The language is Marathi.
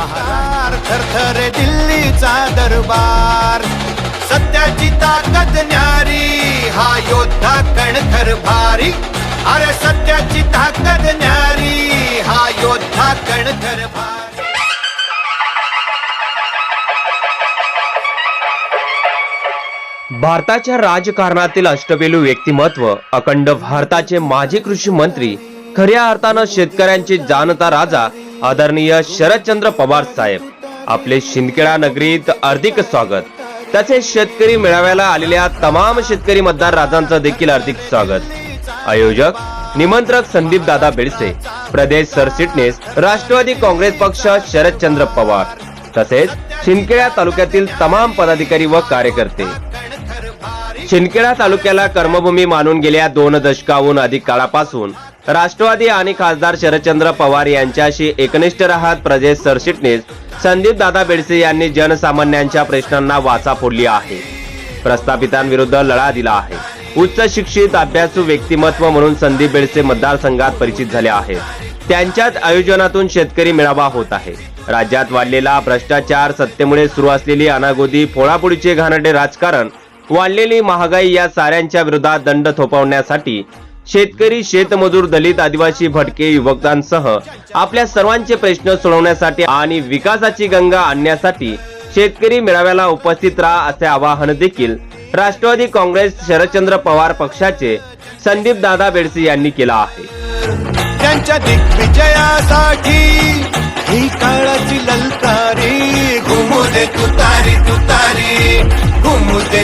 महाराज थरथर दिल्लीचा दरबार, सत्याची ताकद न्यारी हा योद्धा कणखर भारी, अरे सत्याची ताकद न्यारी हा योद्धा कणखर भारी। भारताच्या राजकारणातील अष्टपैलू व्यक्तिमत्व, अखंड भारताचे माजी कृषी मंत्री, खऱ्या अर्थानं शेतकऱ्यांचे जाणता राजा आदरणीय शरदचंद्र पवार साहेब, आपले शिंदखेडा नगरीत हार्दिक स्वागत। तसेच शेतकरी मेळाव्याला आलेल्या तमाम शेतकरी मतदार राजांचं देखील हार्दिक स्वागत। आयोजक निमंत्रक संदीप दादा बेडसे, प्रदेश सरचिटणीस राष्ट्रवादी काँग्रेस पक्ष शरदचंद्र पवार, तसेच शिंदखेडा तालुक्यातील तमाम पदाधिकारी व कार्यकर्ते। शिंदखेडा तालुक्याला कर्मभूमी मानून गेल्या 2 दशकाहून अधिक काळापासून राष्ट्रवादी आणि खासदार शरदचंद्र पवार यांच्याशी एकनिष्ठ राहत प्रदेश सरचिटणीस संदीप दादा बेडसे यांनी जनसामान्यांच्या प्रश्नांना वाचा फोडली आहे, प्रस्थापितांविरुद्ध लढा दिला आहे। उच्च शिक्षित अभ्यासू व्यक्तिमत्व म्हणून संदीप बेडसे मतदारसंघात परिचित झाले आहेत। त्यांच्याच आयोजनातून शेतकरी मेळावा होत आहे। राज्यात वाढलेला भ्रष्टाचार, सत्तेमुळे सुरू असलेली अनागोदी, फोडाफोडीचे घाणेरडे राजकारण, वाढलेली महागाई या साऱ्यांच्या विरोधात दंड थोपवण्यासाठी शेतकरी, शेतमजूर, दलित, आदिवासी, भटके, युवकांसह आपल्या सर्वांचे प्रश्न सोडवण्यासाठी आणि विकासाची गंगा आणण्यासाठी शेतकरी मेळाव्याला उपस्थित राहा असे आवाहन देखील राष्ट्रवादी काँग्रेस शरदचंद्र पवार पक्षाचे संदीप दादा बेडसे यांनी केला आहे। त्यांच्या दिग्विजयासाठी ही काळाची ललकारी, घुमू दे तुतारी तुतारी, घुमू दे